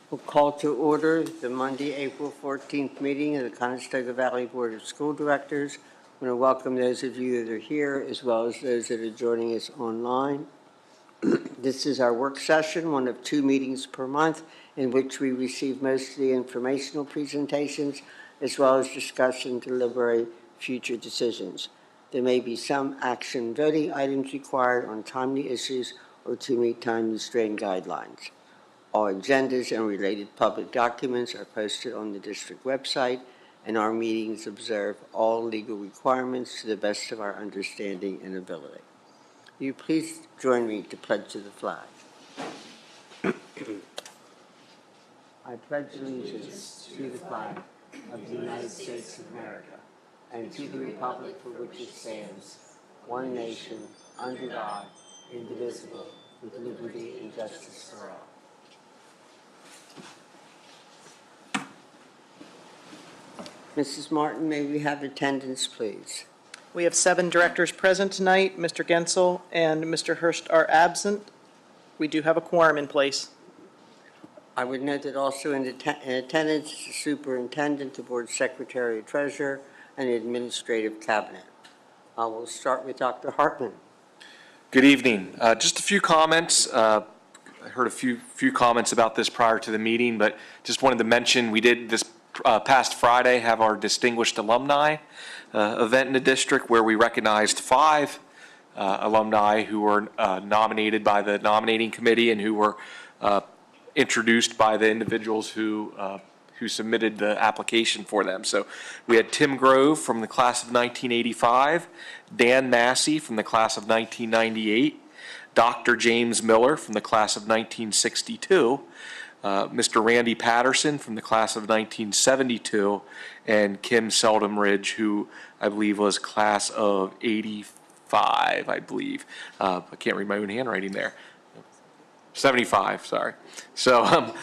We'll call to order the Monday, April 14th meeting of the Conestoga Valley Board of School Directors. I want to welcome those of you that are here as well as those that are joining us online. This is our work session, one of 2 meetings per month in which we receive most of the informational presentations as well as discuss and deliberate future decisions. There may be some action voting items required on timely issues or to meet time constraint guidelines. All agendas and related public documents are posted on the district website, and our meetings observe all legal requirements to the best of our understanding and ability. Will you please join me to pledge to the flag? I pledge allegiance to the flag of the United States of America and to the republic for which it stands, one nation, under God, indivisible, with liberty and justice for all. Mrs. Martin, may we have attendance, please? We have 7 directors present tonight. Mr. Gensel and Mr. Hurst are absent. We do have a quorum in place. I would note that also in attendance is the superintendent, the board secretary, treasurer, and the administrative cabinet. I will start with Dr. Hartman. Good evening. Just a few comments. I heard a few comments about this prior to the meeting, but just wanted to mention we did this past Friday have our Distinguished Alumni event in the district where we recognized 5 alumni who were nominated by the nominating committee and who were introduced by the individuals who submitted the application for them. So we had Tim Grove from the class of 1985, Dan Massey from the class of 1998, Dr. James Miller from the class of 1962, Mr. Randy Patterson from the class of 1972, and Kim Seldom-Ridge, who I believe was class of 85, I believe. I can't read my own handwriting there. 75, sorry. So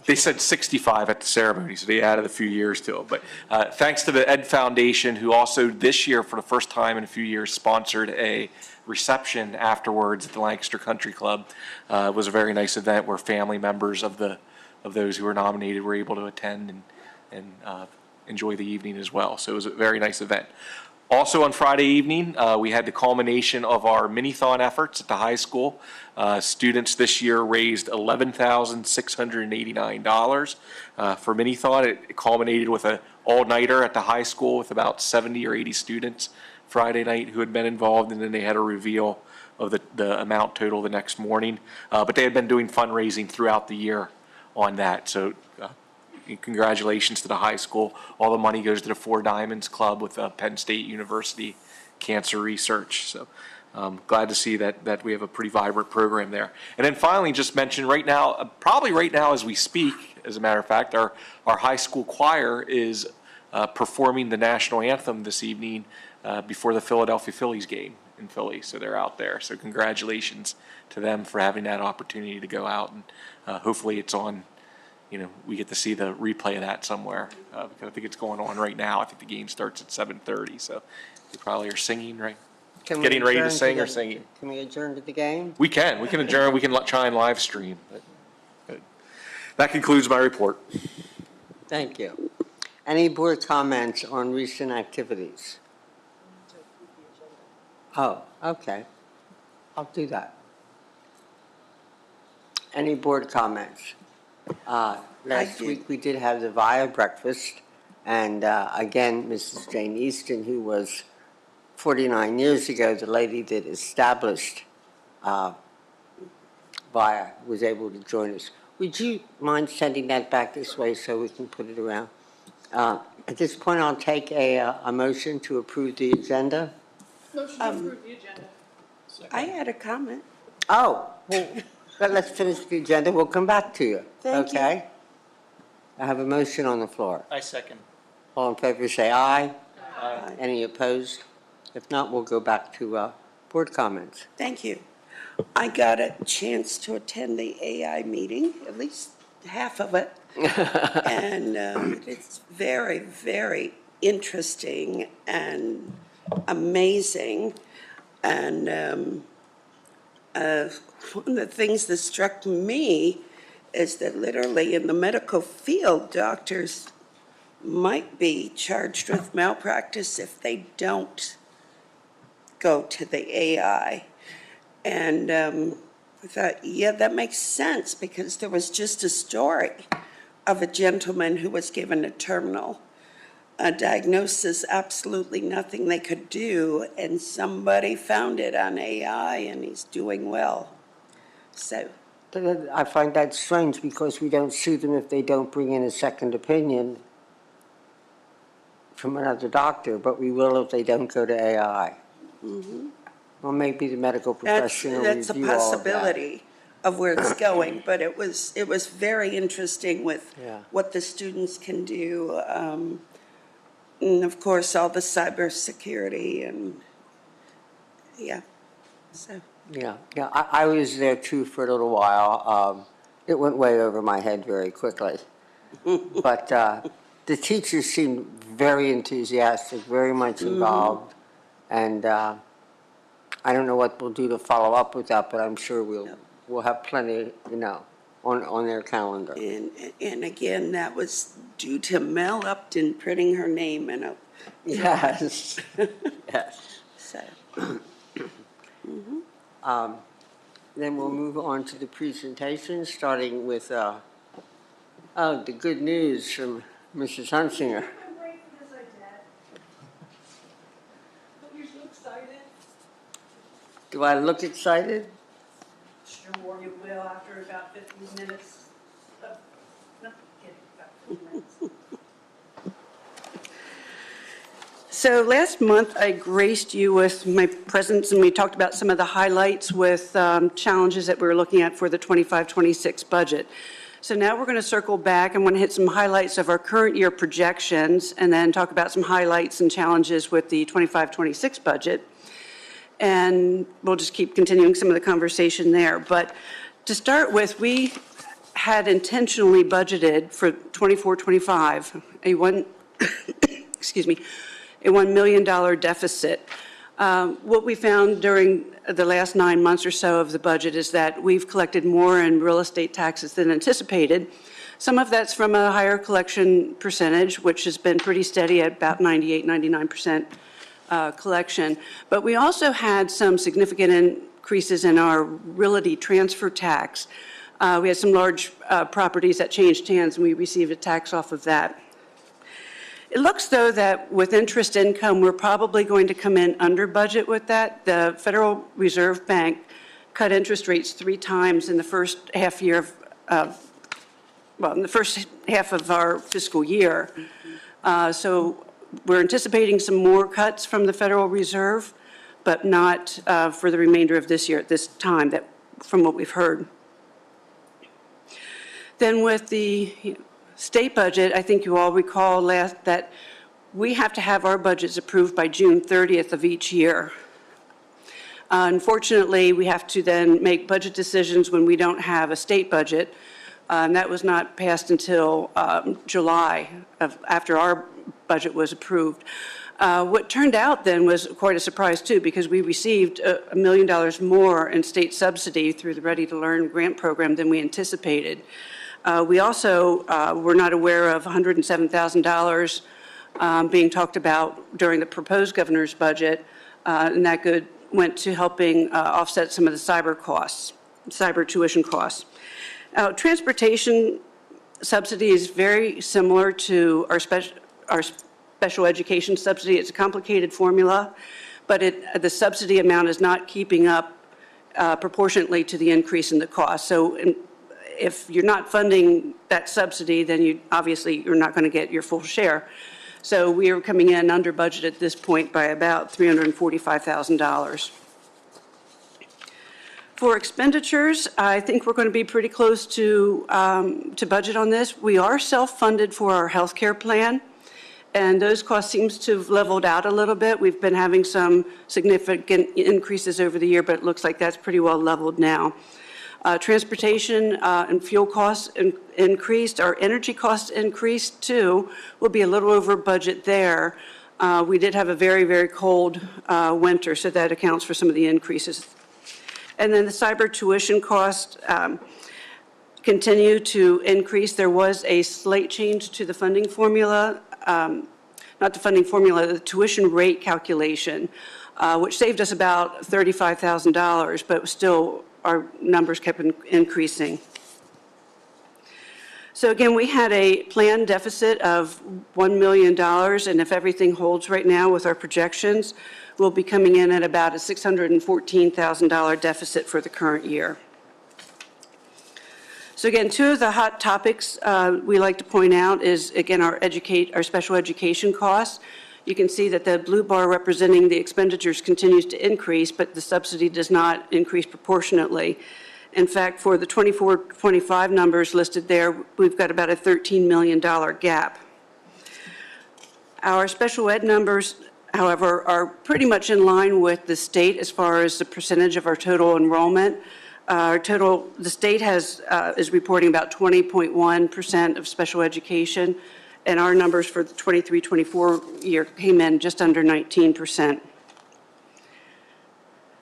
they said 65 at the ceremony, so they added a few years to it. But thanks to the Ed Foundation, who also this year, for the first time in a few years, sponsored a reception afterwards at the Lancaster Country Club. It was a very nice event where family members of those who were nominated were able to attend and enjoy the evening as well. So it was a very nice event. Also on Friday evening, we had the culmination of our mini-thon efforts at the high school. Students this year raised $11,689 for mini-thon. It culminated with an all-nighter at the high school with about 70 or 80 students Friday night who had been involved, and then they had a reveal of the amount total the next morning. But they had been doing fundraising throughout the year on that. So congratulations to the high school. All the money goes to the Four Diamonds Club with Penn State University Cancer Research. So glad to see that we have a pretty vibrant program there. And then finally, just mention right now, probably right now as we speak, as a matter of fact, our high school choir is performing the national anthem this evening before the Philadelphia Phillies game in Philly. So they're out there. So congratulations to them for having that opportunity to go out, and hopefully it's on. We get to see the replay of that somewhere because I think it's going on right now. I think the game starts at 7:30, so they probably are singing, right? Getting ready to sing or singing. Can we adjourn to the game? We can adjourn. We can try and live stream. But that concludes my report. Thank you. Any board comments on recent activities? Oh, okay. I'll do that. Any board comments? Last week we did have the VIA breakfast, and again, Mrs. Jane Easton, who was 49 years ago, the lady that established VIA, was able to join us. Would you mind sending that back this way so we can put it around? At this point, I'll take a motion to approve the agenda. Motion to approve the agenda. I had a comment. Oh, well, let's finish the agenda. We'll come back to you. Thank you. Okay? I have a motion on the floor. I second. All in favor say aye. Aye. Any opposed? If not, we'll go back to board comments. Thank you. I got a chance to attend the AI meeting, at least half of it. And it's very, very interesting and amazing. And one of the things that struck me is that literally in the medical field, doctors might be charged with malpractice if they don't go to the AI. And I thought, yeah, that makes sense, because there was just a story of a gentleman who was given a terminal diagnosis, absolutely nothing they could do, and somebody found it on AI, and he's doing well. So, I find that strange because we don't sue them if they don't bring in a second opinion from another doctor, but we will if they don't go to AI. Well, maybe the medical profession will that's a review all of that. possibility of where it's going, but it was very interesting with Yeah. what the students can do. And of course, all the cybersecurity and, yeah, so. Yeah, I was there too for a little while. It went way over my head very quickly. But the teachers seemed very enthusiastic, very much involved. And I don't know what we'll do to follow up with that, but I'm sure we'll have plenty, on their calendar. And again, that was due to Mel Upton printing her name in a, Yes, yes. so. Then we'll move on to the presentation, starting with the good news from Mrs. Hunsinger. Do I look excited? Sure you will after about 15 minutes. No, kidding, about 15 minutes. So last month, I graced you with my presence, and we talked about some of the highlights with challenges that we were looking at for the 25-26 budget. So now we're going to circle back. I'm going to hit some highlights of our current year projections, and then talk about some highlights and challenges with the 25-26 budget. And we'll just keep continuing some of the conversation there. But to start with, we had intentionally budgeted for 24-25 a $1 million deficit. What we found during the last 9 months or so of the budget is that we've collected more in real estate taxes than anticipated. Some of that's from a higher collection percentage, which has been pretty steady at about 98, 99% collection. But we also had some significant increases in our realty transfer tax. We had some large properties that changed hands, and we received a tax off of that. It looks, though, that with interest income, we're probably going to come in under budget with that. The Federal Reserve Bank cut interest rates 3 times in the first half year in the first half of our fiscal year. So we're anticipating some more cuts from the Federal Reserve, but not for the remainder of this year at this time, from what we've heard. Then with the state budget, I think you all recall that we have to have our budgets approved by June 30th of each year. Unfortunately, we have to then make budget decisions when we don't have a state budget, and that was not passed until July after our budget was approved. What turned out then was quite a surprise too, because we received $1 million more in state subsidy through the Ready to Learn grant program than we anticipated. We also were not aware of $107,000 being talked about during the proposed governor's budget, and that went to helping offset some of the cyber tuition costs. Transportation subsidy is very similar to our special education subsidy. It's a complicated formula, but the subsidy amount is not keeping up proportionately to the increase in the cost. So if you're not funding that subsidy, then you're not going to get your full share. So we are coming in under budget at this point by about $345,000. For expenditures, I think we're going to be pretty close to budget on this. We are self-funded for our health care plan, and those costs seems to have leveled out a little bit. We've been having some significant increases over the year, but it looks like that's pretty well leveled now. Transportation and fuel costs increased. Our energy costs increased too. We'll be a little over budget there. We did have a very, very cold winter, so that accounts for some of the increases. And then the cyber tuition cost, continue to increase. There was a slight change to the funding formula, not the funding formula, the tuition rate calculation, which saved us about $35,000, but still our numbers kept increasing. So again, we had a planned deficit of $1 million, and if everything holds right now with our projections, we'll be coming in at about a $614,000 deficit for the current year. So again, two of the hot topics we like to point out is, again, our special education costs. You can see that the blue bar representing the expenditures continues to increase, but the subsidy does not increase proportionately. In fact, for the 24-25 numbers listed there, we've got about a $13 million gap. Our special ed numbers, however, are pretty much in line with the state as far as the percentage of our total enrollment. The state is reporting about 20.1% of special education, and our numbers for the 23-24 year came in just under 19%.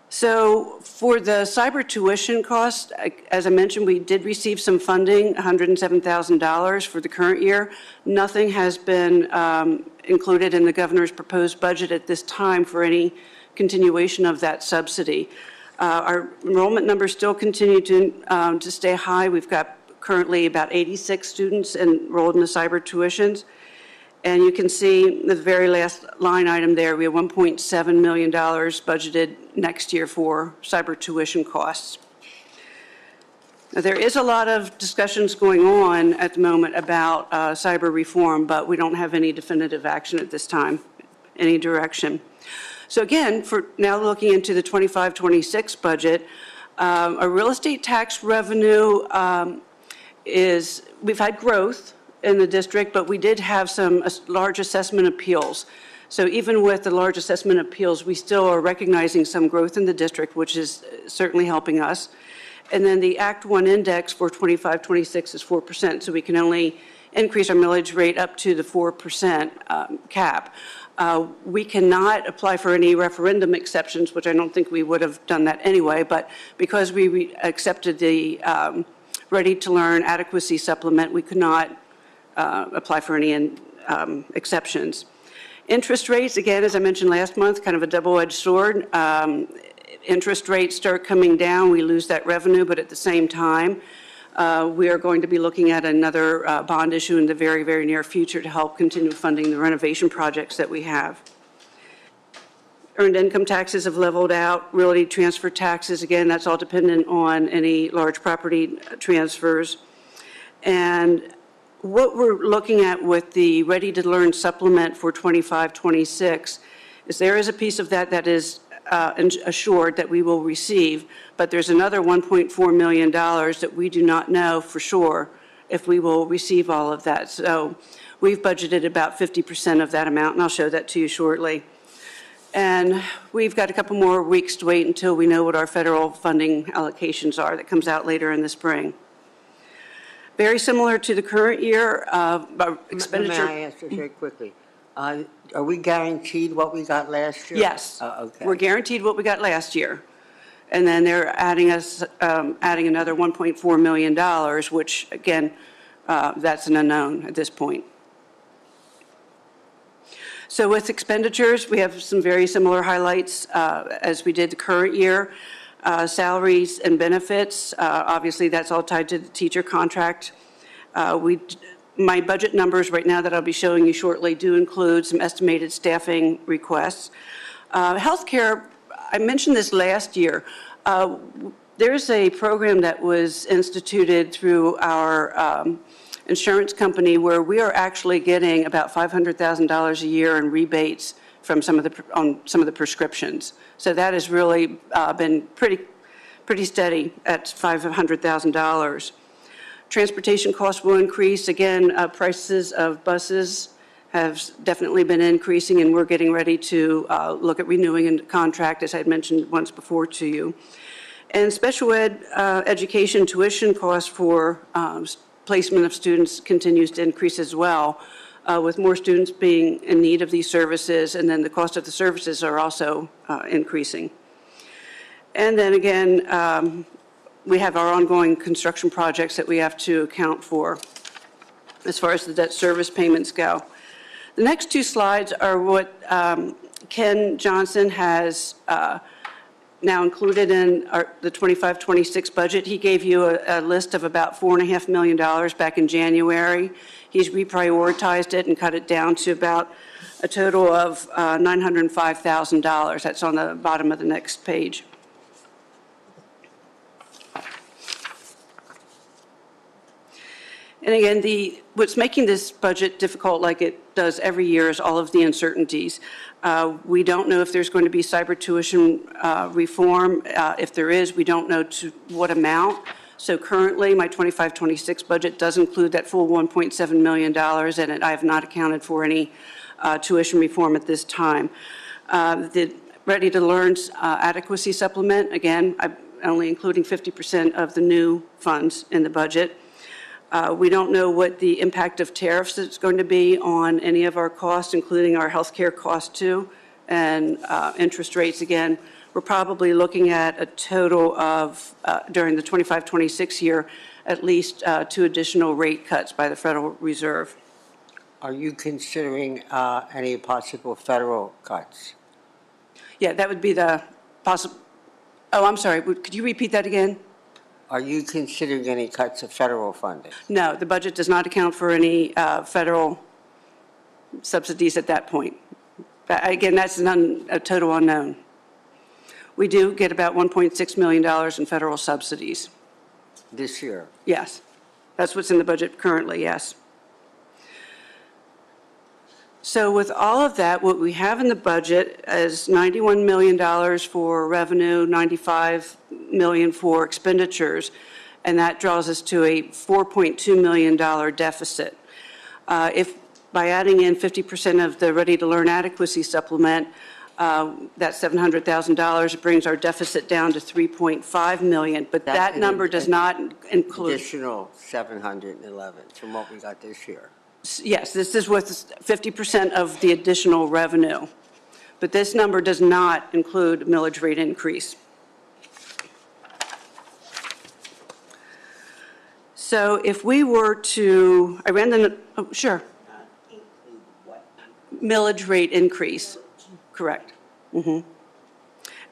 So for the cyber tuition cost, as I mentioned, we did receive some funding, $107,000 for the current year. Nothing has been included in the governor's proposed budget at this time for any continuation of that subsidy. Our enrollment numbers still continue to stay high. We've got currently about 86 students enrolled in the cyber tuitions. And you can see the very last line item there, we have $1.7 million budgeted next year for cyber tuition costs. Now, there is a lot of discussions going on at the moment about cyber reform, but we don't have any definitive action at this time, any direction. So again, for now looking into the 25-26 budget, our real estate tax revenue we've had growth in the district, but we did have some large assessment appeals. So even with the large assessment appeals, we still are recognizing some growth in the district, which is certainly helping us. And then the Act 1 index for 25-26 is 4%, so we can only increase our millage rate up to the 4% cap. We cannot apply for any referendum exceptions, which I don't think we would have done that anyway, but because we accepted the Ready to Learn adequacy supplement, we could not apply for any exceptions. Interest rates, again, as I mentioned last month, kind of a double-edged sword. Interest rates start coming down, we lose that revenue, but at the same time, we are going to be looking at another bond issue in the very, very near future to help continue funding the renovation projects that we have. Earned income taxes have leveled out. Realty transfer taxes, again, that's all dependent on any large property transfers. And what we're looking at with the Ready to Learn supplement for 25-26 is there is a piece of that is assured that we will receive, but there's another $1.4 million that we do not know for sure if we will receive all of that. So we've budgeted about 50% of that amount, and I'll show that to you shortly. And we've got a couple more weeks to wait until we know what our federal funding allocations are. That comes out later in the spring. Very similar to the current year, expenditure. May I ask this very quickly? Are we guaranteed what we got last year? Yes. Okay. We're guaranteed what we got last year. And then they're adding another $1.4 million, which, again, that's an unknown at this point. So with expenditures, we have some very similar highlights as we did the current year. Salaries and benefits, obviously that's all tied to the teacher contract. My budget numbers right now that I'll be showing you shortly do include some estimated staffing requests. Healthcare, I mentioned this last year. There's a program that was instituted through our insurance company where we are actually getting about $500,000 a year in rebates from some of the prescriptions. So that has really been pretty steady at $500,000. Transportation costs will increase. Again, prices of buses have definitely been increasing, and we're getting ready to look at renewing a contract, as I had mentioned once before to you. And special ed education tuition costs for placement of students continues to increase as well, with more students being in need of these services, and then the cost of the services are also increasing. And then again, we have our ongoing construction projects that we have to account for as far as the debt service payments go. The next two slides are what Ken Johnson has now included in the 25-26 budget. He gave you a list of about $4.5 million back in January. He's reprioritized it and cut it down to about a total of $905,000. That's on the bottom of the next page. And again, what's making this budget difficult, like it does every year, is all of the uncertainties. We don't know if there's going to be cyber tuition reform. If there is, we don't know to what amount. So currently, my 25-26 budget does include that full $1.7 million, and I have not accounted for any tuition reform at this time. The Ready to Learn's adequacy supplement, again, I'm only including 50% of the new funds in the budget. We don't know what the impact of tariffs is going to be on any of our costs, including our healthcare costs too, and interest rates. Again, we're probably looking at a total of, during the 25-26 year, at least 2 additional rate cuts by the Federal Reserve. Are you considering any possible federal cuts? Yeah, that would be the possible. Oh, I'm sorry. Could you repeat that again? Are you considering any cuts of federal funding? No, the budget does not account for any federal subsidies at that point. Again, that's a total unknown. We do get about $1.6 million in federal subsidies. This year? Yes. That's what's in the budget currently, yes. So with all of that, what we have in the budget is $91 million for revenue, $95 million for expenditures, and that draws us to a $4.2 million deficit. If by adding in 50% of the Ready to Learn adequacy supplement, that $700,000 brings our deficit down to $3.5 million, but that number does not include Additional 711 from what we got this year. Yes, this is with 50% of the additional revenue, but this number does not include millage rate increase. So if we were to, I ran the, oh, sure. Millage rate increase, correct. And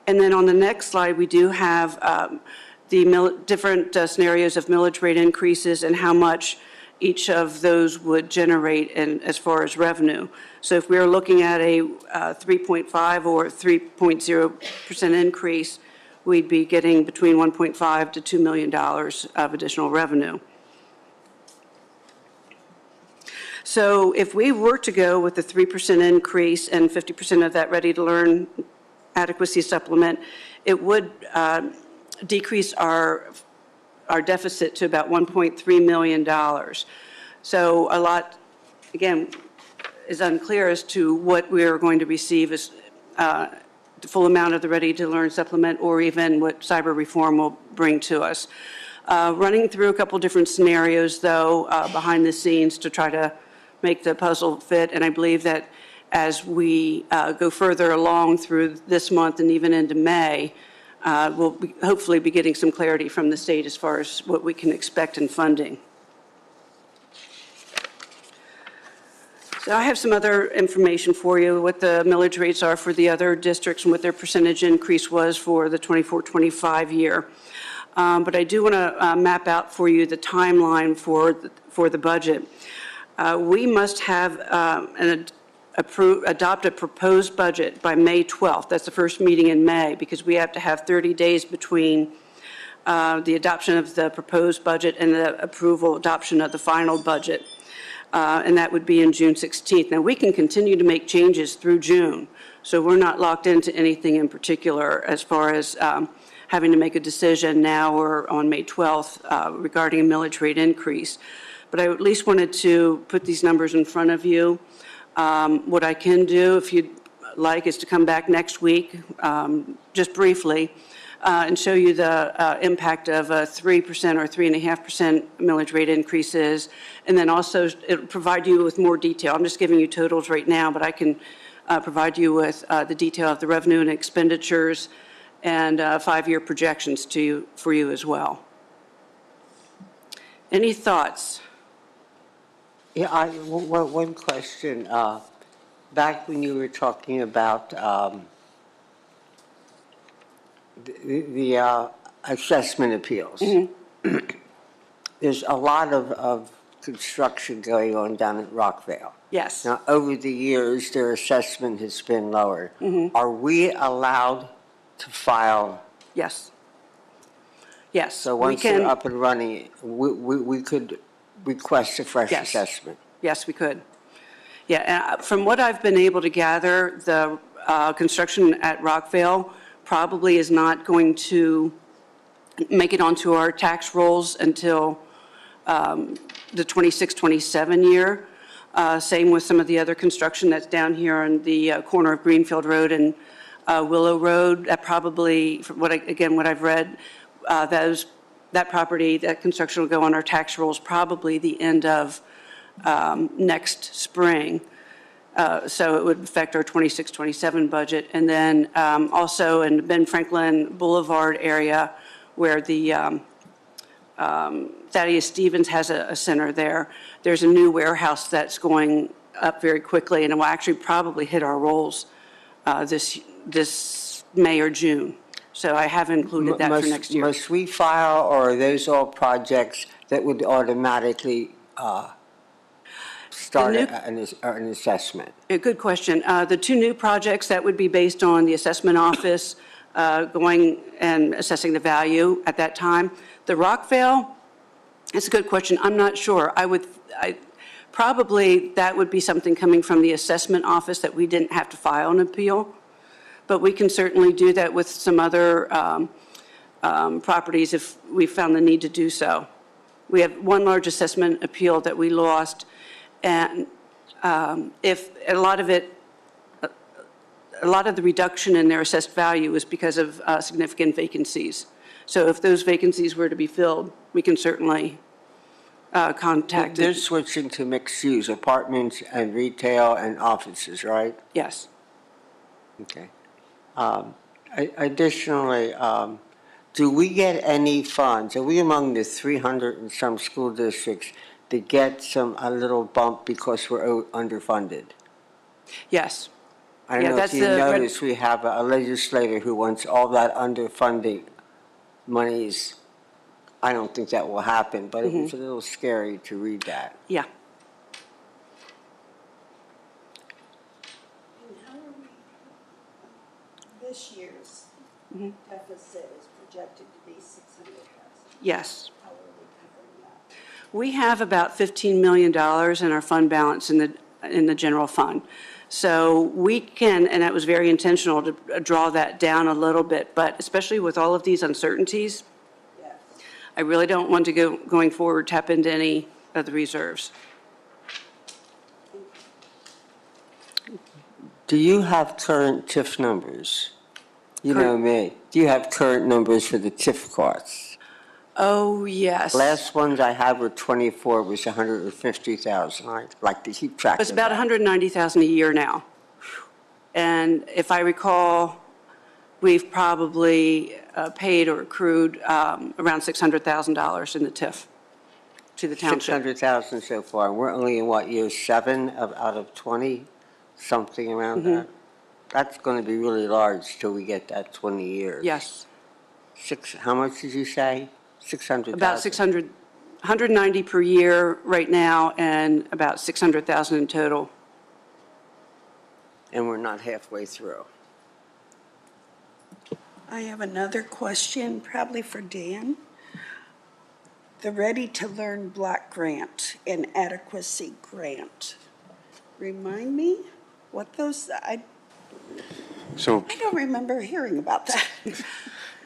then on the next slide, we do have the different scenarios of millage rate increases and how much each of those would generate as far as revenue. So if we are looking at a 3.5 or 3.0% increase, we'd be getting between $1.5 to $2 million of additional revenue. So if we were to go with the 3% increase and 50% of that Ready to Learn adequacy supplement, it would decrease our deficit to about $1.3 million. So a lot, again, is unclear as to what we are going to receive as the full amount of the Ready to Learn supplement or even what cyber reform will bring to us. Running through a couple different scenarios, though, behind the scenes to try to make the puzzle fit, and I believe that as we go further along through this month and even into May, we'll hopefully be getting some clarity from the state as far as what we can expect in funding. So I have some other information for you, what the millage rates are for the other districts and what their percentage increase was for the 24-25 year. But I do want to map out for you the timeline for the budget. We must have adopt a proposed budget by May 12th. That's the first meeting in May, because we have to have 30 days between the adoption of the proposed budget and the adoption of the final budget. And that would be in June 16th. Now, we can continue to make changes through June, so we're not locked into anything in particular as far as having to make a decision now or on May 12th regarding a millage rate increase. But I at least wanted to put these numbers in front of you. What I can do, if you'd like, is to come back next week, just briefly, and show you the impact of a 3% or 3.5% millage rate increases, and then also it'll provide you with more detail. I'm just giving you totals right now, but I can provide you with the detail of the revenue and expenditures, and 5-year projections for you as well. Any thoughts? Yeah, one question. Back when you were talking about the assessment appeals, there's a lot of construction going on down at Rockvale. Yes. Now, over the years, their assessment has been lowered. Are we allowed to file? Yes. Yes. So we once they're can. up and running, we could request a fresh Yes. assessment? Yes, we could. Yeah, and from what I've been able to gather, the construction at Rockvale probably is not going to make it onto our tax rolls until the 26-27 year. Same with some of the other construction that's down here on the corner of Greenfield Road and Willow Road. That probably, from what I've read, that property, that construction will go on our tax rolls probably the end of next spring. So it would affect our 26-27 budget. And then also in Ben Franklin Boulevard area where the Thaddeus Stevens has a center there, there's a new warehouse that's going up very quickly, and it will actually probably hit our rolls this May or June. So I have included that for next year. Must we file, or are those all projects that would automatically start an assessment? A good question. The two new projects, that would be based on the assessment office going and assessing the value at that time. The Rockvale, it's a good question. I'm not sure. Probably that would be something coming from the assessment office that we didn't have to file an appeal. But we can certainly do that with some other properties if we found the need to do so. We have one large assessment appeal that we lost, and if a lot of the reduction in their assessed value is because of significant vacancies. So if those vacancies were to be filled, we can certainly contact. They're switching to mixed use, apartments and retail and offices, right? Yes. Okay. Additionally, do we get any funds? Are we among the 300 and some school districts that get a little bump because we're underfunded? Yes. I don't know if you noticed, we have a legislator who wants all that underfunding monies. I don't think that will happen, but it was a little scary to read that. Yeah. This year's deficit is projected to be 600,000. Yes. How are we covering that? We have about $15 million in our fund balance in the general fund. So we can, and that was very intentional to draw that down a little bit, but especially with all of these uncertainties, Yes. I really don't want to going forward tap into any of the reserves. Do you have current TIF numbers? You know me. Do you have current numbers for the TIF costs? Oh, yes. Last ones I had were 24, was 150,000. I'd like to keep track of that. It's about 190,000 a year now. And if I recall, we've probably paid or accrued around $600,000 in the TIF to the township. 600,000 so far. And we're only in what, year 7 out of 20? Something around that? That's going to be really large till we get that 20 years. Yes. How much did you say? 600,000? About 600, 190 per year right now, and about 600,000 in total. And we're not halfway through. I have another question, probably for Dan. The Ready to Learn Block Grant and Adequacy Grant. Remind me what those, I don't remember hearing about that.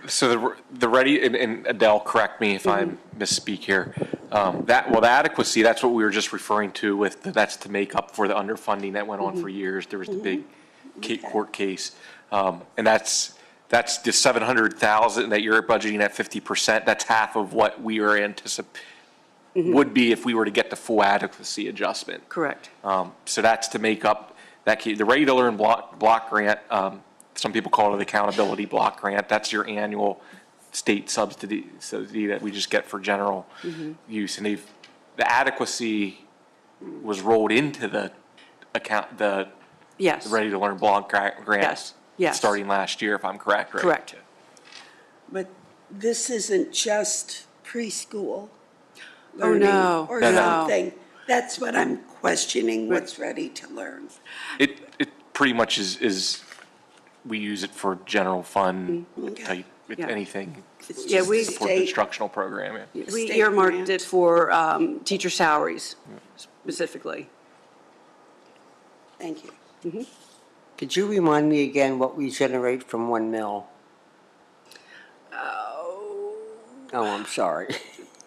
So the ready, and Adele, correct me if I misspeak here. The adequacy, that's what we were just referring to with, that's to make up for the underfunding that went on for years. There was the big court case. And that's the 700,000 that you're budgeting at 50%. That's half of what we are would be if we were to get the full adequacy adjustment. Correct. So that's to make up that key. The Ready to Learn block grant, some people call it accountability block grant. That's your annual state subsidy that we just get for general use. And the adequacy was rolled into the account, the Yes. Ready to Learn block grant. Yes, yes. Starting last year, if I'm correct, right? Correct. But this isn't just preschool Oh, learning no. or No, no. something. That's what I'm questioning, what's ready to learn. It pretty much is, we use it for general fund type, Yeah. anything. It's Yeah, just we- the For state. instructional program, yeah. We state earmarked grant. it for teacher salaries specifically. Thank you. Could you remind me again what we generate from 1 mil? Oh, I'm sorry.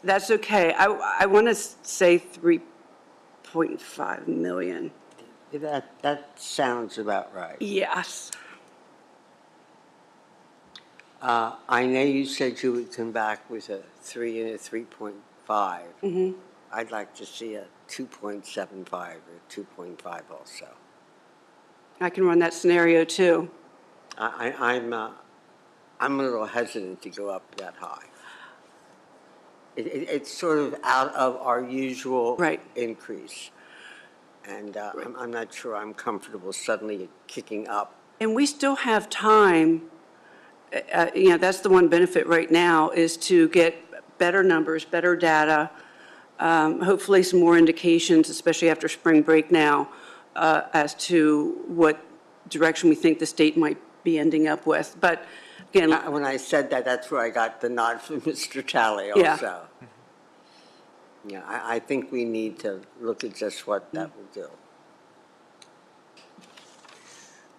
That's okay. I want to say 3.5 million. That sounds about right. Yes. I know you said you would come back with a 3 and a 3.5. I'd like to see a 2.75 or 2.5 also. I can run that scenario too. I'm a little hesitant to go up that high. It's sort of out of our usual Right. increase. And I'm not sure I'm comfortable suddenly kicking up. And we still have time, that's the one benefit right now, is to get better numbers, better data, hopefully some more indications, especially after spring break now, as to what direction we think the state might be ending up with. But again, When I said that, that's where I got the nod from Mr. Talley Yeah. also. Yeah, I think we need to look at just what that will do.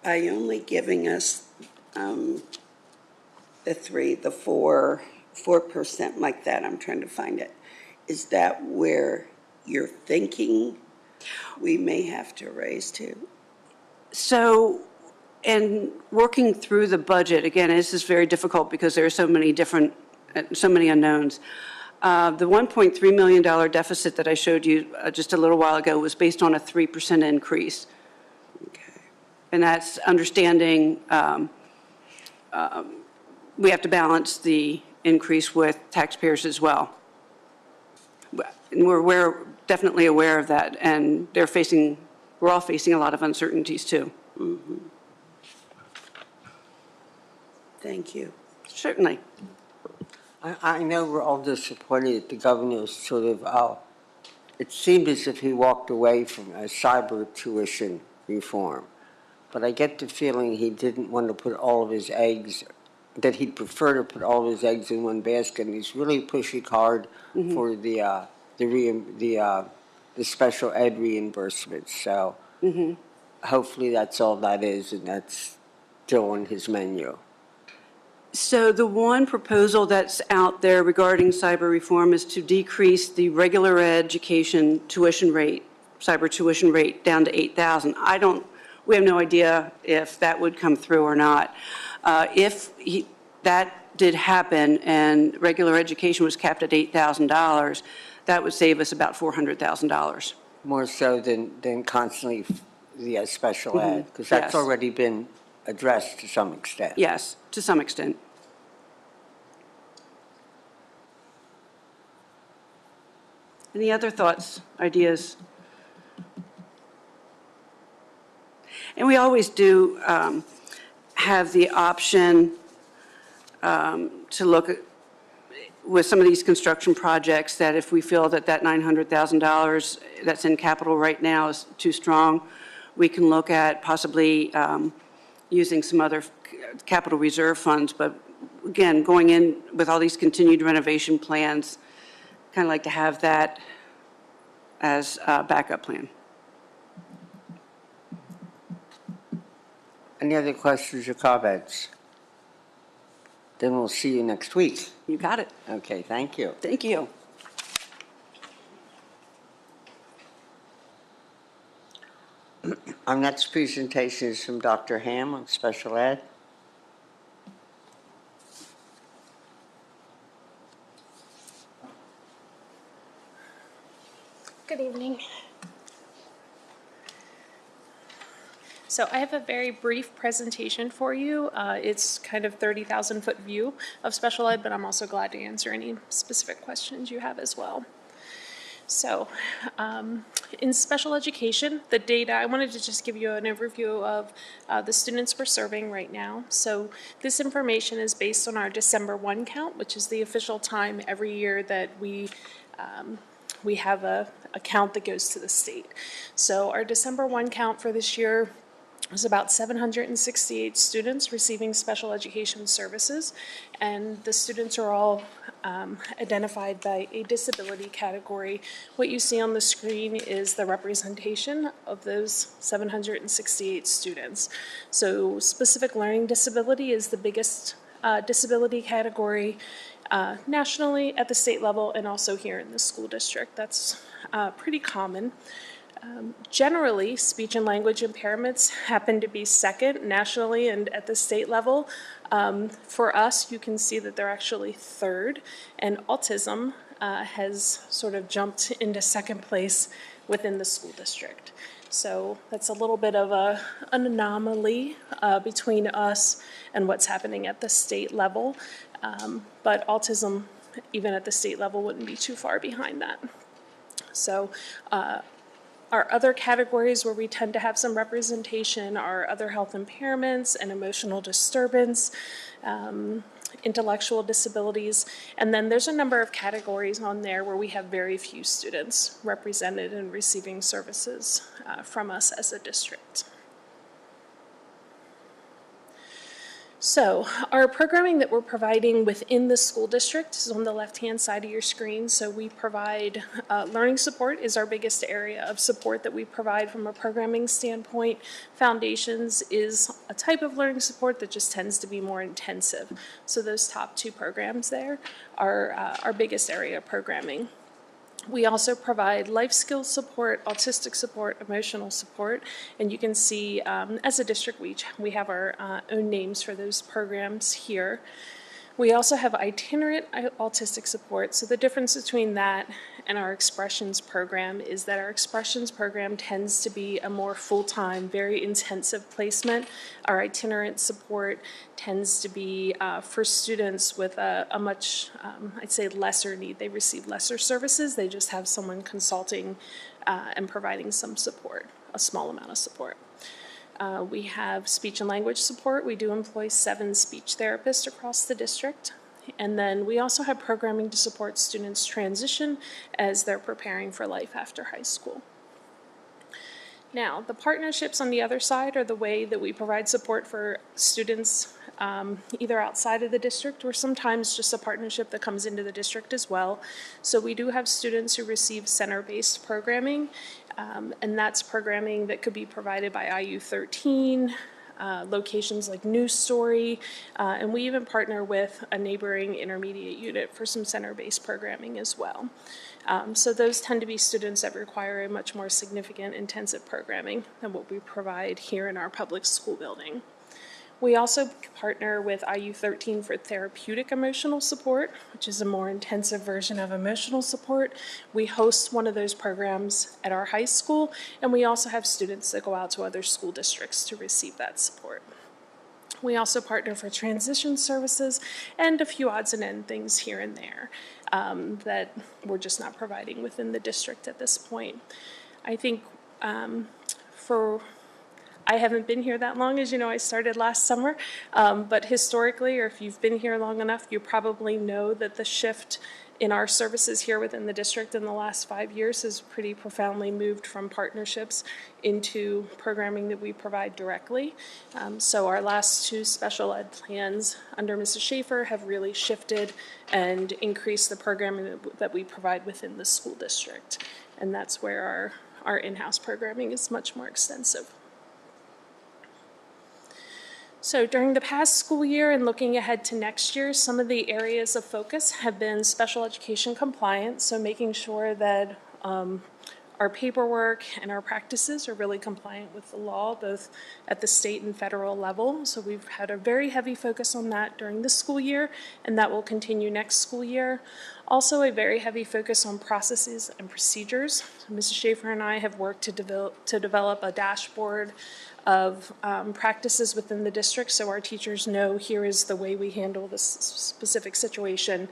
By only giving us the 4% like that, I'm trying to find it. Is that where you're thinking we may have to raise to? so, and working through the budget, again, this is very difficult because there are so many different, so many unknowns. The $1.3 million deficit that I showed you just a little while ago was based on a 3% increase. Okay. And that's understanding we have to balance the increase with taxpayers as well. And we're definitely aware of that, and we're all facing a lot of uncertainties too. Thank you. Certainly. I know we're all disappointed that the governor sort of, it seemed as if he walked away from a cyber tuition reform. But I get the feeling he didn't want to put all of his eggs, that he'd prefer to put all of his eggs in one basket. And he's really pushing hard for the special ed reimbursements. So hopefully that's all that is, and that's still on his menu. So the one proposal that's out there regarding cyber reform is to decrease the regular education tuition rate, cyber tuition rate, down to $8,000. We have no idea if that would come through or not. If that did happen and regular education was capped at $8,000, that would save us about $400,000. More so than constantly the special ed, because that's Yes. already been addressed to some extent. Yes, to some extent. Any other thoughts, ideas? And we always do have the option to look at, with some of these construction projects, that if we feel that that $900,000 that's in capital right now is too strong, we can look at possibly using some other capital reserve funds. But again, going in with all these continued renovation plans, kind of like to have that as a backup plan. Any other questions or comments? Then we'll see you next week. You got it. Okay, thank you. Thank you. Our next presentation is from Dr. Ham on special ed. Good evening. So I have a very brief presentation for you. It's kind of 30,000-foot view of special ed, but I'm also glad to answer any specific questions you have as well. So in special education, the data, I wanted to just give you an overview of the students we're serving right now. So this information is based on our December 1 count, which is the official time every year that we have a count that goes to the state. So our December 1 count for this year was about 768 students receiving special education services, and the students are all identified by a disability category. What you see on the screen is the representation of those 768 students. So specific learning disability is the biggest disability category nationally at the state level and also here in the school district. That's pretty common. Generally, speech and language impairments happen to be second nationally and at the state level. For us, you can see that they're actually third, and autism has sort of jumped into second place within the school district. So that's a little bit of an anomaly between us and what's happening at the state level. But autism, even at the state level, wouldn't be too far behind that. So our other categories where we tend to have some representation are other health impairments and emotional disturbance, intellectual disabilities, and then there's a number of categories on there where we have very few students represented and receiving services from us as a district. So our programming that we're providing within the school district is on the left-hand side of your screen. So we provide learning support is our biggest area of support that we provide from a programming standpoint. Foundations is a type of learning support that just tends to be more intensive. So those top two programs there are our biggest area of programming. We also provide life skills support, autistic support, emotional support, and you can see as a district we have our own names for those programs here. We also have itinerant autistic support. So the difference between that and our expressions program is that our expressions program tends to be a more full-time, very intensive placement. Our itinerant support tends to be for students with a much, I'd say, lesser need. They receive lesser services. They just have someone consulting and providing some support, a small amount of support. We have speech and language support. We do employ 7 speech therapists across the district. And then we also have programming to support students' transition as they're preparing for life after high school. Now, the partnerships on the other side are the way that we provide support for students either outside of the district or sometimes just a partnership that comes into the district as well. So we do have students who receive center-based programming, and that's programming that could be provided by IU13, locations like News Story, and we even partner with a neighboring intermediate unit for some center-based programming as well. So those tend to be students that require a much more significant intensive programming than what we provide here in our public school building. We also partner with IU13 for therapeutic emotional support, which is a more intensive version of emotional support. We host one of those programs at our high school, and we also have students that go out to other school districts to receive that support. We also partner for transition services and a few odds and ends things here and there that we're just not providing within the district at this point. I think I haven't been here that long. As you know, I started last summer, but historically, or if you've been here long enough, you probably know that the shift in our services here within the district in the last 5 years has pretty profoundly moved from partnerships into programming that we provide directly. So our last 2 special ed plans under Mrs. Schaefer have really shifted and increased the programming that we provide within the school district. And that's where our in-house programming is much more extensive. So during the past school year and looking ahead to next year, some of the areas of focus have been special education compliance, so making sure that our paperwork and our practices are really compliant with the law, both at the state and federal level. So we've had a very heavy focus on that during this school year, and that will continue next school year. Also, a very heavy focus on processes and procedures. Mrs. Schaefer and I have worked to develop a dashboard of practices within the district, so our teachers know here is the way we handle this specific situation,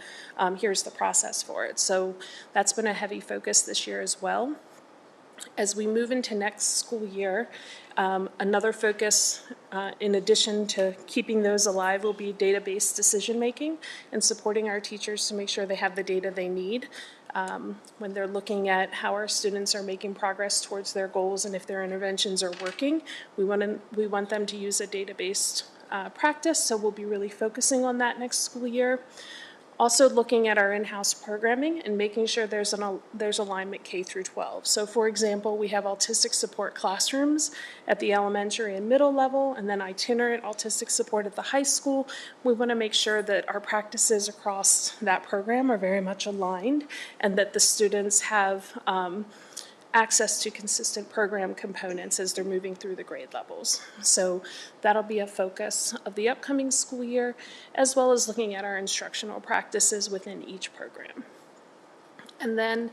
here's the process for it. So that's been a heavy focus this year as well. As we move into next school year, another focus, in addition to keeping those alive, will be database decision-making and supporting our teachers to make sure they have the data they need when they're looking at how our students are making progress towards their goals and if their interventions are working. We want them to use a database practice, so we'll be really focusing on that next school year. Also looking at our in-house programming and making sure there's alignment K through 12. So for example, we have autistic support classrooms at the elementary and middle level, and then itinerant autistic support at the high school. We want to make sure that our practices across that program are very much aligned and that the students have access to consistent program components as they're moving through the grade levels. So that'll be a focus of the upcoming school year, as well as looking at our instructional practices within each program. And then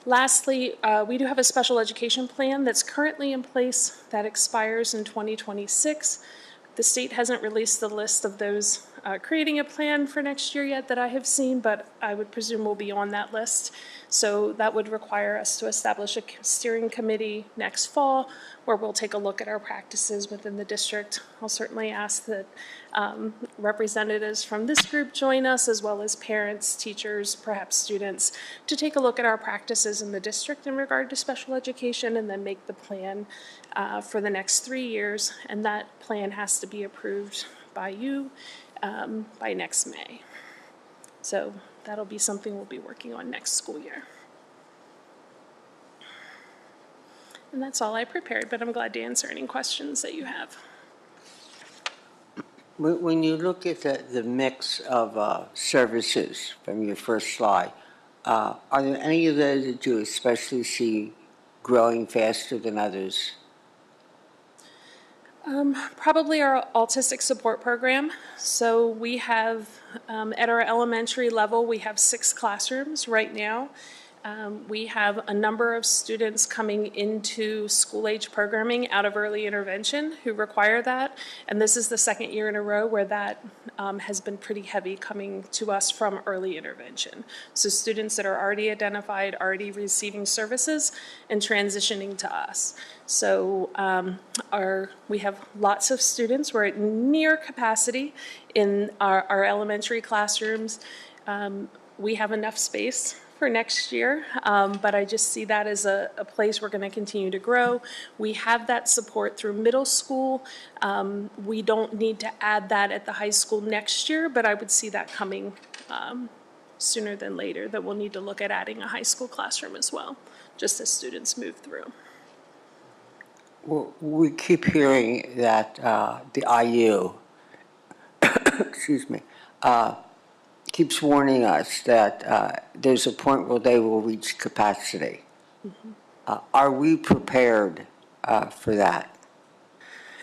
lastly, we do have a special education plan that's currently in place that expires in 2026. The state hasn't released the list of those creating a plan for next year yet that I have seen, but I would presume we'll be on that list. So that would require us to establish a steering committee next fall where we'll take a look at our practices within the district. I'll certainly ask that representatives from this group join us, as well as parents, teachers, perhaps students, to take a look at our practices in the district in regard to special education and then make the plan for the next 3 years. And that plan has to be approved by you by next May. So that'll be something we'll be working on next school year. And that's all I prepared, but I'm glad to answer any questions that you have. When you look at the mix of services from your first slide, are there any of those that you especially see growing faster than others? Probably our autistic support program. So we have, at our elementary level, we have 6 classrooms right now. We have a number of students coming into school-age programming out of early intervention who require that. And this is the second year in a row where that has been pretty heavy coming to us from early intervention. So students that are already identified, already receiving services, and transitioning to us. So we have lots of students. We're at near capacity in our elementary classrooms. We have enough space for next year, but I just see that as a place we're going to continue to grow. We have that support through middle school. We don't need to add that at the high school next year, but I would see that coming sooner than later, that we'll need to look at adding a high school classroom as well, just as students move through. Well, we keep hearing that the IU, excuse me, keeps warning us that there's a point where they will reach capacity. Mm-hmm. Are we prepared for that?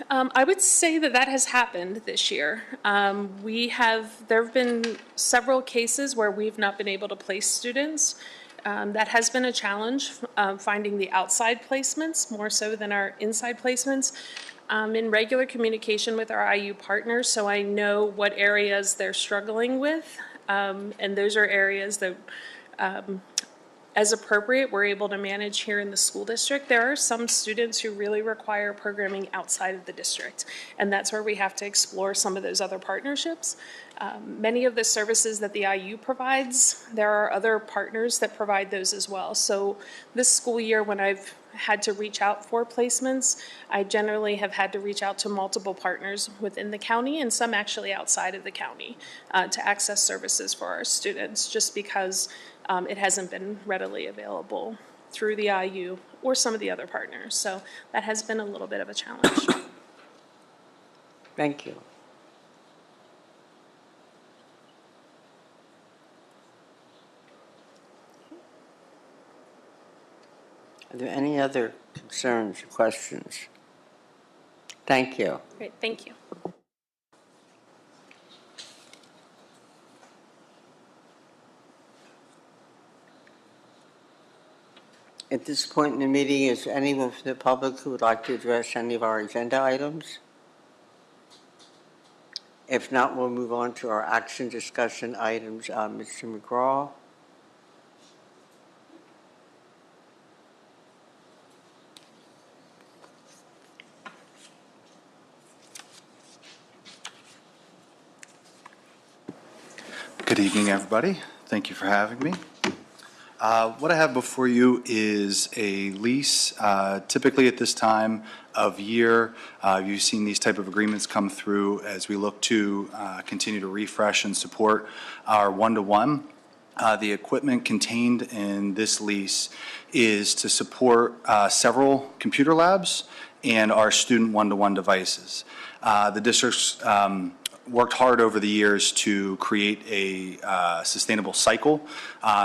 I would say that has happened this year. There have been several cases where we've not been able to place students. That has been a challenge, finding the outside placements more so than our inside placements. In regular communication with our IU partners, so I know what areas they're struggling with, and those are areas that, as appropriate, we're able to manage here in the school district. There are some students who really require programming outside of the district, and that's where we have to explore some of those other partnerships. Many of the services that the IU provides, there are other partners that provide those as well. So this school year, when I've had to reach out for placements, I generally have had to reach out to multiple partners within the county and some actually outside of the county to access services for our students, just because it hasn't been readily available through the IU or some of the other partners. So that has been a little bit of a challenge. Thank you. Are there any other concerns or questions? Thank you. Great, thank you. At this point in the meeting, is there anyone from the public who would like to address any of our agenda items? If not, we'll move on to our action discussion items. Mr. McGraw? Good evening, everybody. Thank you for having me. What I have before you is a lease. Typically at this time of year, you've seen these type of agreements come through as we look to continue to refresh and support our one-to-one. The equipment contained in this lease is to support several computer labs and our student one-to-one devices. The district's worked hard over the years to create a sustainable cycle.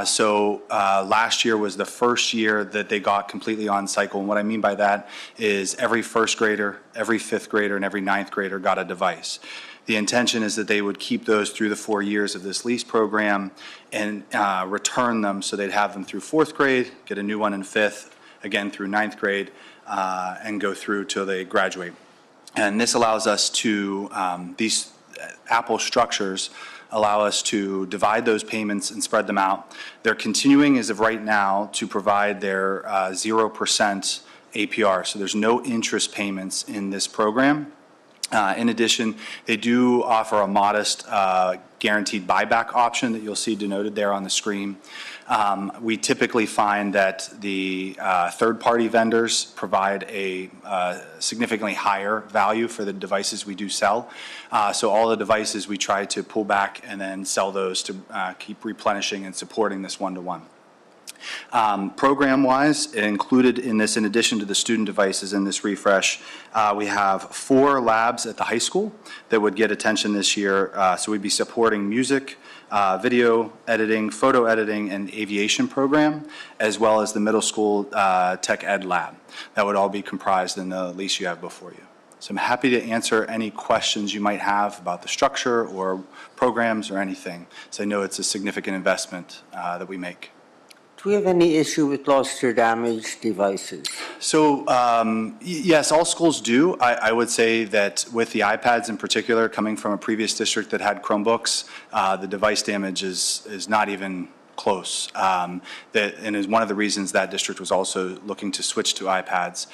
So last year was the first year that they got completely on cycle. And what I mean by that is every first grader, every fifth grader, and every ninth grader got a device. The intention is that they would keep those through the 4 years of this lease program and return them so they'd have them through fourth grade, get a new one in fifth, again through ninth grade, and go through till they graduate. And this allows us to, these Apple structures allow us to divide those payments and spread them out. They're continuing as of right now to provide their 0% APR, so there's no interest payments in this program. In addition, they do offer a modest guaranteed buyback option that you'll see denoted there on the screen. We typically find that the third-party vendors provide a significantly higher value for the devices we do sell. So all the devices we try to pull back and then sell those to keep replenishing and supporting this one-to-one. Program-wise, included in this, in addition to the student devices in this refresh, we have 4 labs at the high school that would get attention this year. So we'd be supporting music, video editing, photo editing, and aviation program, as well as the middle school tech ed lab. That would all be comprised in the lease you have before you. So I'm happy to answer any questions you might have about the structure or programs or anything. So I know it's a significant investment that we make. Do we have any issue with lost or damaged devices? So, yes, all schools do. I would say that with the iPads in particular, coming from a previous district that had Chromebooks, the device damage is not even close. And is one of the reasons that district was also looking to switch to iPads.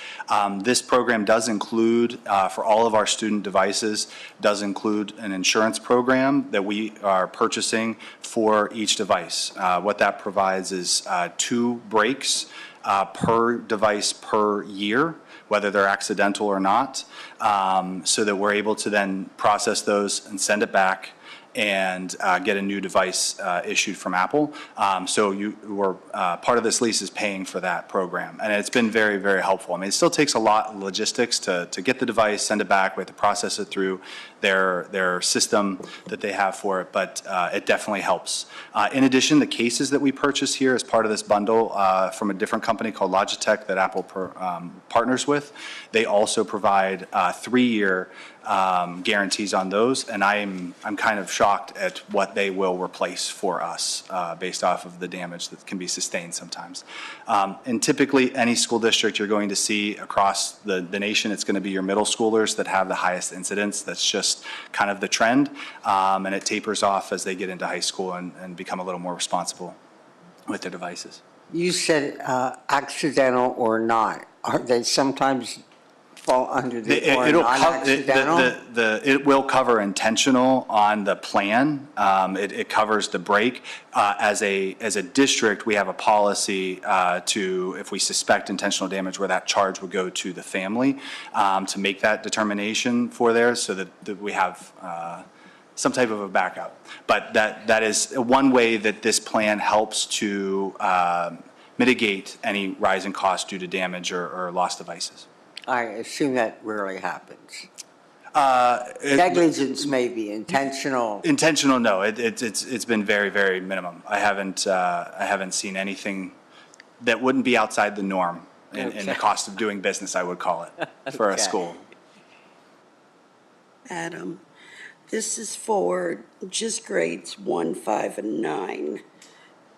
This program does include, for all of our student devices, does include an insurance program that we are purchasing for each device. What that provides is 2 breaks per device per year, whether they're accidental or not, so that we're able to then process those and send it back and get a new device issued from Apple. So part of this lease is paying for that program. And it's been very, very helpful. I mean, it still takes a lot of logistics to get the device, send it back. We have to process it through their system that they have for it, but it definitely helps. In addition, the cases that we purchase here as part of this bundle from a different company called Logitech that Apple partners with, they also provide 3-year guarantees on those, and I'm kind of shocked at what they will replace for us based off of the damage that can be sustained sometimes. And typically, any school district you're going to see across the nation, it's going to be your middle schoolers that have the highest incidence. That's just kind of the trend, and it tapers off as they get into high school and become a little more responsible with their devices. You said accidental or not. Are they sometimes fall under the or non-accidental? It will cover intentional on the plan. It covers the break. As a district, we have a policy to, if we suspect intentional damage, where that charge would go to the family to make that determination for there, so that we have some type of a backup. But that is one way that this plan helps to mitigate any rising costs due to damage or lost devices. I assume that rarely happens. Negligence may be intentional. Intentional, no. It's been very, very minimum. I haven't seen anything that wouldn't be outside the norm in the cost of doing business, I would call it, for a school. Adam, this is for just grades 1, 5, and 9,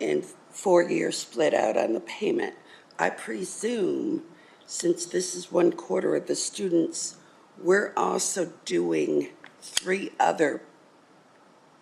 and 4 years split out on the payment. I presume, since this is 1/4 of the students, we're also doing 3 other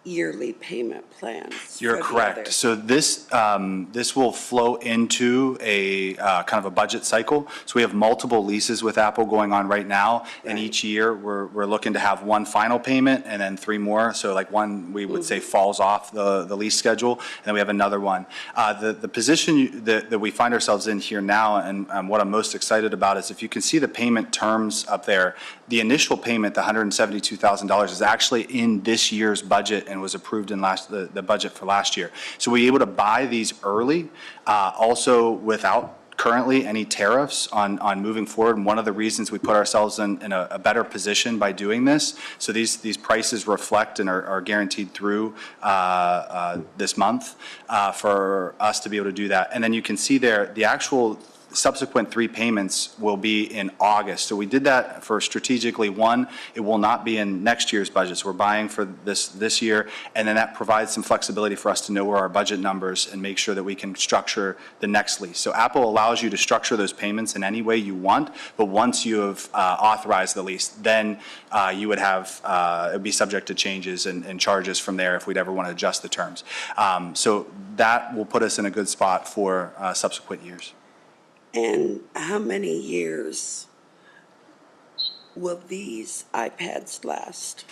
yearly payment plans. You're for the correct. other. So this will flow into a kind of a budget cycle. So we have multiple leases with Apple going on right now, and Right. each year we're looking to have one final payment and then 3 more. So like one we would say falls off the lease schedule, and then we have another one. The position that we find ourselves in here now, and what I'm most excited about is if you can see the payment terms up there, the initial payment, the $172,000, is actually in this year's budget and was approved in the budget for last year. So we're able to buy these early, also without currently any tariffs on moving forward. And one of the reasons we put ourselves in a better position by doing this, so these prices reflect and are guaranteed through this month for us to be able to do that. And then you can see there, the actual subsequent 3 payments will be in August. So we did that for strategically. One, it will not be in next year's budget. So we're buying for this year, and then that provides some flexibility for us to know where our budget numbers and make sure that we can structure the next lease. So Apple allows you to structure those payments in any way you want, but once you have authorized the lease, then you would have, it would be subject to changes and charges from there if we'd ever want to adjust the terms. So that will put us in a good spot for subsequent years. And how many years will these iPads last?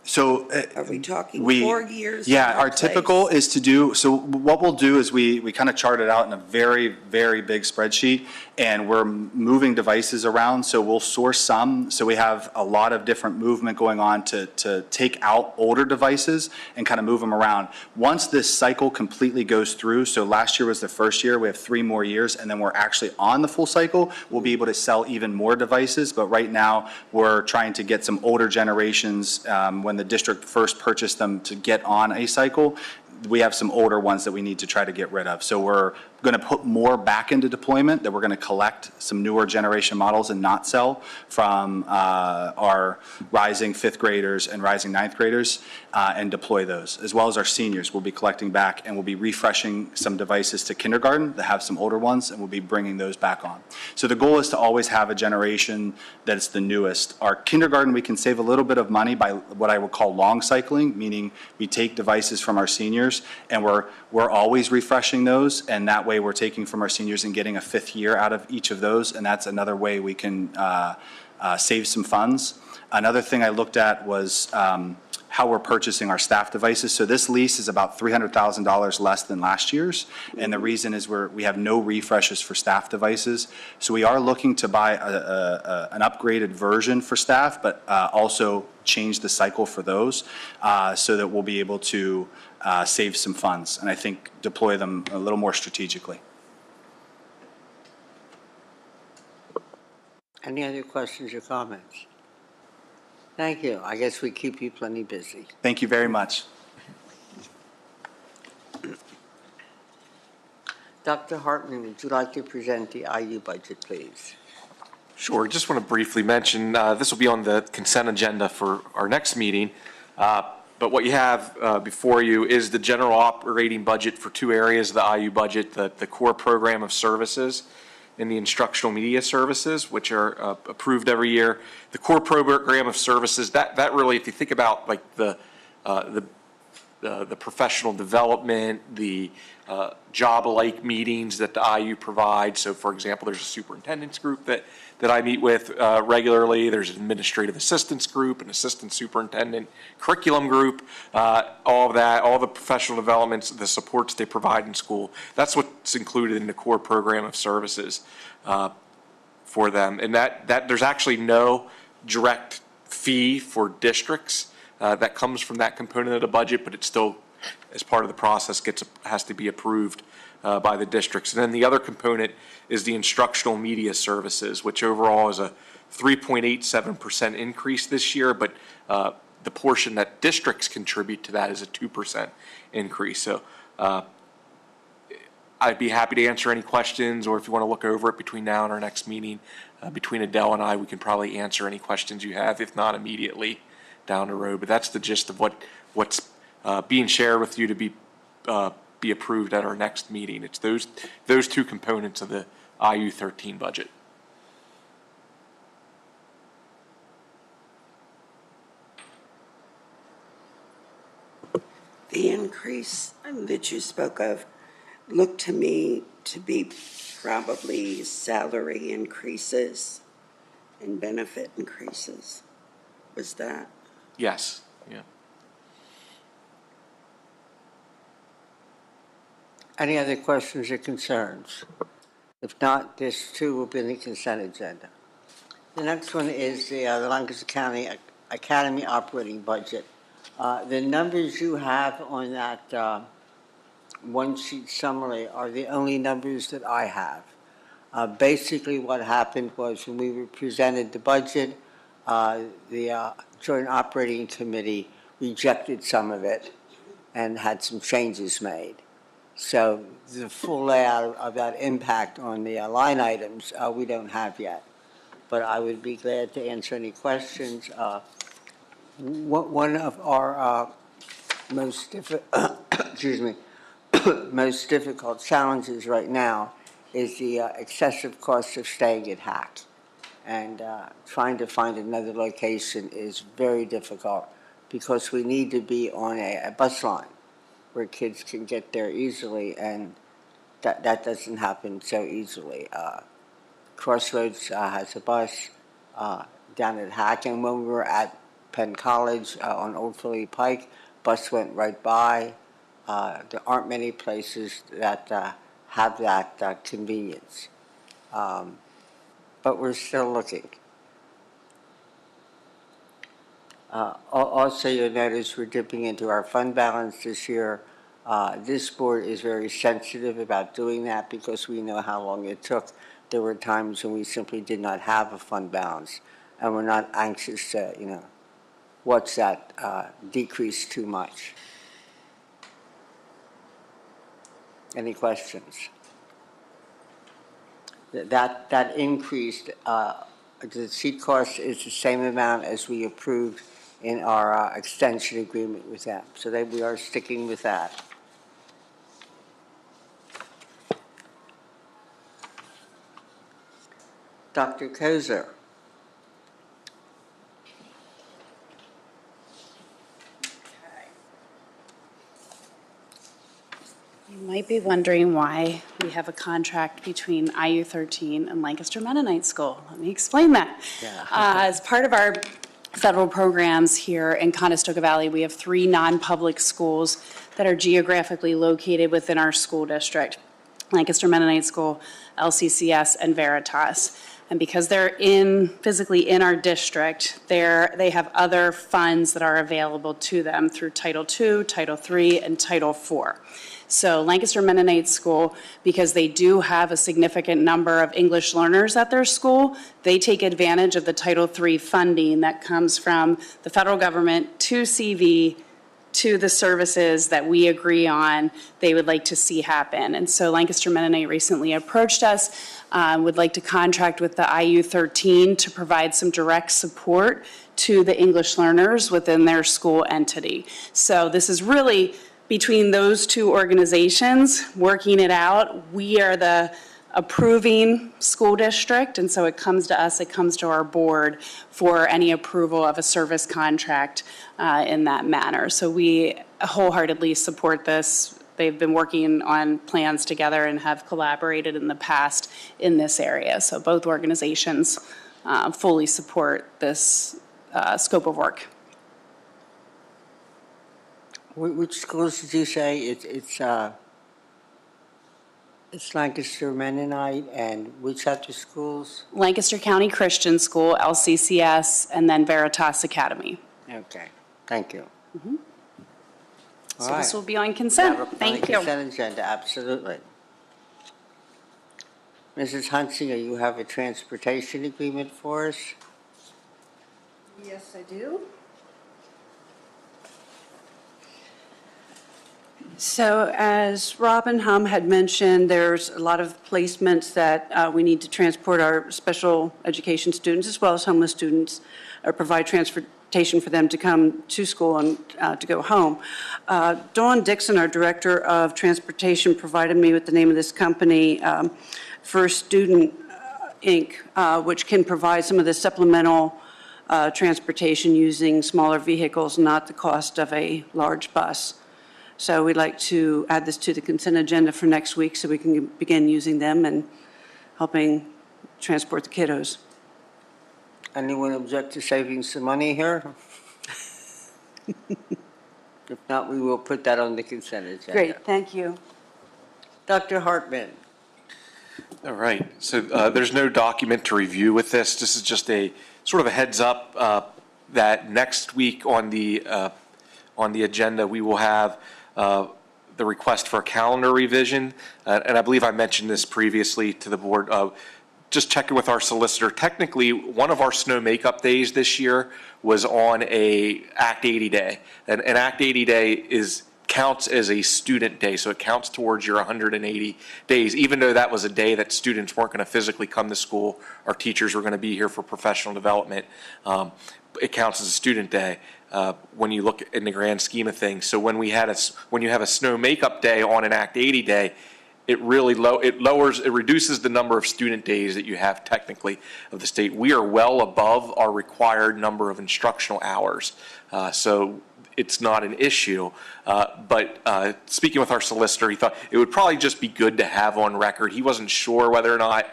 So Are we talking we- 4 years? Yeah, to our replace? typical is to do, so what we'll do is we kind of chart it out in a very, very big spreadsheet, and we're moving devices around, so we'll source some. So we have a lot of different movement going on to take out older devices and kind of move them around. Once this cycle completely goes through, so last year was the first year, we have 3 more years, and then we're actually on the full cycle, we'll be able to sell even more devices. But right now, we're trying to get some older generations, when the district first purchased them to get on a cycle, we have some older ones that we need to try to get rid of. So we're going to put more back into deployment, that we're going to collect some newer generation models and not sell from our rising 5th graders and rising 9th graders and deploy those, as well as our seniors. We'll be collecting back, and we'll be refreshing some devices to kindergarten that have some older ones, and we'll be bringing those back on. So the goal is to always have a generation that's the newest. Our kindergarten, we can save a little bit of money by what I would call long cycling, meaning we take devices from our seniors and we're always refreshing those, and that way we're taking from our seniors and getting a 5th year out of each of those, and that's another way we can save some funds. Another thing I looked at was how we're purchasing our staff devices. So this lease is about $300,000 less than last year's, and the reason is we have no refreshes for staff devices. So we are looking to buy an upgraded version for staff, but also change the cycle for those so that we'll be able to save some funds, and I think deploy them a little more strategically. Any other questions or comments? Thank you. I guess we keep you plenty busy. Thank you very much. Dr. Hartman, would you like to present the IU budget, please? Sure. Just want to briefly mention, this will be on the consent agenda for our next meeting. But what you have before you is the general operating budget for 2 areas of the IU budget, the core program of services and the instructional media services, which are approved every year. The core program of services, that really, if you think about like the professional development, the job-alike meetings that the IU provides. So for example, there's a superintendent's group that I meet with regularly. There's an administrative assistance group, an assistant superintendent curriculum group, all of that, all the professional developments, the supports they provide in school. That's what's included in the core program of services for them. And that there's actually no direct fee for districts that comes from that component of the budget, but it still, as part of the process, has to be approved by the districts. And then the other component is the instructional media services, which overall is a 3.87% increase this year, but the portion that districts contribute to that is a 2% increase. So I'd be happy to answer any questions, or if you want to look over it between now and our next meeting, between Adele and I, we can probably answer any questions you have, if not immediately down the road. But that's the gist of what's being shared with you to be approved at our next meeting. It's those 2 components of IU13 budget. The increase that you spoke of looked to me to be probably salary increases and benefit increases. Was that? Yes, yeah. Any other questions or concerns? If not, this too will be in the consent agenda. The next one is the Lancaster County Academy operating budget. The numbers you have on that one sheet summary are the only numbers that I have. Basically, what happened was when we were presented the budget, the Joint Operating Committee rejected some of it and had some changes made. So the full layout of that impact on the line items, we don't have yet. But I would be glad to answer any questions. One of our most most difficult challenges right now is the excessive cost of staying at Hack. And trying to find another location is very difficult because we need to be on a bus line where kids can get there easily, and that doesn't happen so easily. Crossroads has a bus down at Hack, and when we were at Penn College on Old Philly Pike, bus went right by. There aren't many places that have that convenience, but we're still looking. Also, you'll notice we're dipping into our fund balance this year. This board is very sensitive about doing that because we know how long it took. There were times when we simply did not have a fund balance, and we're not anxious to, watch that decrease too much. Any questions? That increased, the seat cost is the same amount as we approved in our extension agreement with them. So we are sticking with that. Dr. Kozer. You might be wondering why we have a contract between IU13 and Lancaster Mennonite School. Let me explain that. Yeah. As part of our federal programs here in Conestoga Valley, we have 3 non-public schools that are geographically located within our school district: Lancaster Mennonite School, LCCS, and Veritas. And because they're physically in our district, they have other funds that are available to them through Title II, Title III, and Title IV. So Lancaster Mennonite School, because they do have a significant number of English learners at their school, they take advantage of the Title III funding that comes from the federal government to CV, to the services that we agree on they would like to see happen. And so Lancaster Mennonite recently approached us, would like to contract with the IU13 to provide some direct support to the English learners within their school entity. So this is really between those 2 organizations working it out. We are the approving school district, and so it comes to us, it comes to our board for any approval of a service contract in that manner. So we wholeheartedly support this. They've been working on plans together and have collaborated in the past in this area. So both organizations fully support this scope of work. Which schools did you say? It's Lancaster Mennonite, and which other schools? Lancaster County Christian School, LCCS, and then Veritas Academy. Okay, thank you. So All this right. will be on consent. On the Thank you. consent agenda, absolutely. Mrs. Hunsinger, you have a transportation agreement for us? Yes, I do. So as Robin Hum had mentioned, there's a lot of placements that we need to transport our special education students as well as homeless students, or provide transportation for them to come to school and to go home. Dawn Dixon, our Director of Transportation, provided me with the name of this company. First Student, Inc., which can provide some of the supplemental transportation using smaller vehicles, not the cost of a large bus. So we'd like to add this to the consent agenda for next week so we can begin using them and helping transport the kiddos. Anyone object to saving some money here? If not, we will put that on the consent agenda. Great, thank you. Dr. Hartman. All right, so there's no document to review with this. This is just a sort of a heads up that next week on the agenda, we will have the request for a calendar revision. And I believe I mentioned this previously to the board. Just checking with our solicitor. Technically, one of our snow makeup days this year was on a Act 80 day. And an Act 80 day counts as a student day, so it counts towards your 180 days, even though that was a day that students weren't going to physically come to school, our teachers were going to be here for professional development. It counts as a student day when you look in the grand scheme of things. So when you have a snow makeup day on an Act 80 day, it reduces the number of student days that you have technically of the state. We are well above our required number of instructional hours. So it's not an issue. But speaking with our solicitor, he thought it would probably just be good to have on record. He wasn't sure whether or not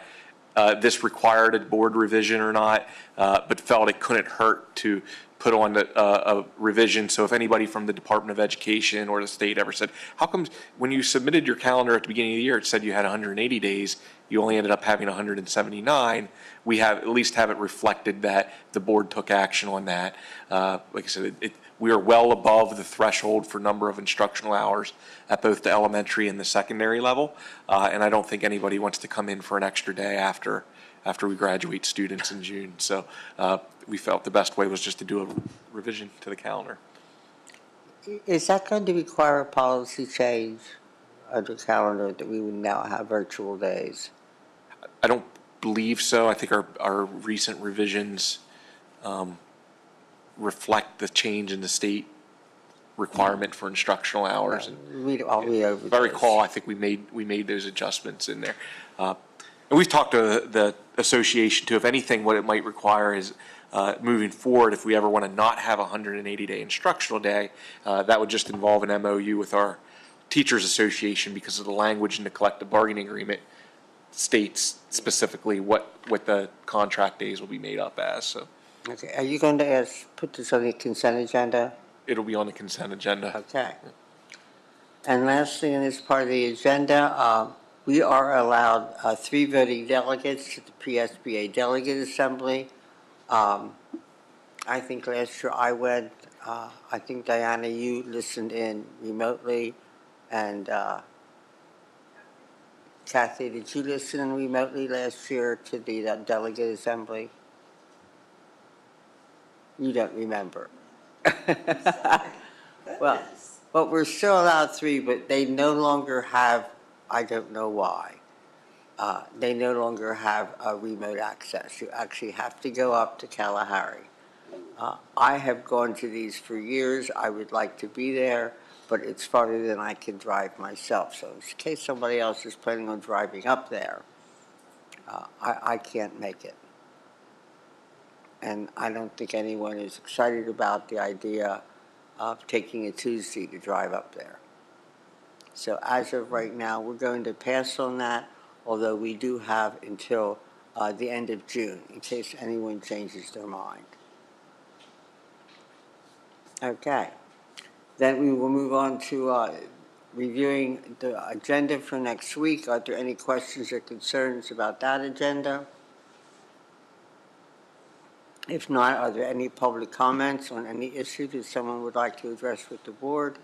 this required a board revision or not, but felt it couldn't hurt to put on a revision. So if anybody from the Department of Education or the state ever said, how come when you submitted your calendar at the beginning of the year, it said you had 180 days, you only ended up having 179, we at least have it reflected that the board took action on that. Like I said, we are well above the threshold for number of instructional hours at both the elementary and the secondary level. And I don't think anybody wants to come in for an extra day after we graduate students in June. So we felt the best way was just to do a revision to the calendar. Is that going to require a policy change of the calendar that we would now have virtual days? I don't believe so. I think our recent revisions reflect the change in the state requirement for instructional hours. I'll read over If I recall, I think we made those adjustments in there. And we've talked to the association too. If anything, what it might require is moving forward, if we ever want to not have a 180-day instructional day, that would just involve an MOU with our teachers association because of the language in the collective bargaining agreement states specifically what the contract days will be made up as. So Okay, are you going to put this on the consent agenda? it'll be on the consent agenda. Okay. And lastly, in this part of the agenda, we are allowed 3 voting delegates to the PSBA Delegate Assembly. I think last year I went. I think, Diana, you listened in remotely. And Kathy, did you listen in remotely last year to the Delegate Assembly? You don't remember. Well, we're still allowed 3, but they no longer have, I don't know why, they no longer have remote access. You actually have to go up to Kalahari. I have gone to these for years. I would like to be there, but it's farther than I can drive myself. So in case somebody else is planning on driving up there, I can't make it. And I don't think anyone is excited about the idea of taking a Tuesday to drive up there. So as of right now, we're going to pass on that, although we do have until the end of June in case anyone changes their mind. Okay. Then we will move on to reviewing the agenda for next week. Are there any questions or concerns about that agenda? If not, are there any public comments on any issue that someone would like to address with the board?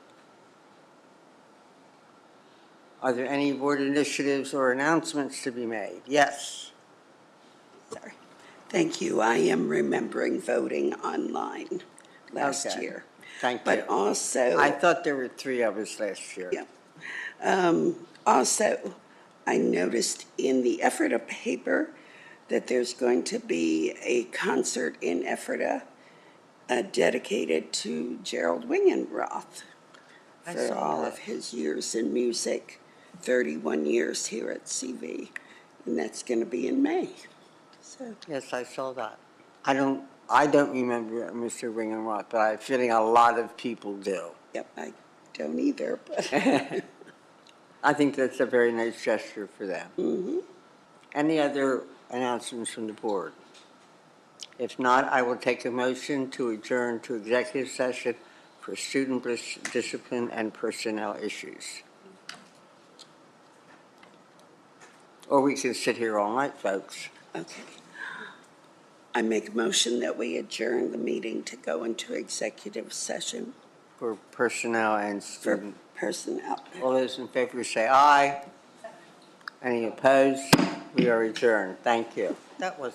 Are there any board initiatives or announcements to be made? Yes. Sorry. Thank you. I am remembering voting online last Okay. year. Thank you. But also, I thought there were 3 of us last year. yeah. Also, I noticed in the Ephrata paper that there's going to be a concert in Ephrata dedicated to Gerald Wingenroth I for saw all that. of his years in music, 31 years here at CV. And that's going to be in May. So, Yes, I saw that. I don't remember Mr. Ringenroth, but I have a feeling a lot of people do. yep, I don't either, but I think that's a very nice gesture for them. Any other announcements from the board? If not, I will take a motion to adjourn to executive session for student discipline and personnel issues. Or we can sit here all night, folks. okay. I make a motion that we adjourn the meeting to go into executive session For personnel and for student. personnel. All those in favor say aye. Any opposed? We are adjourned. Thank you. That was.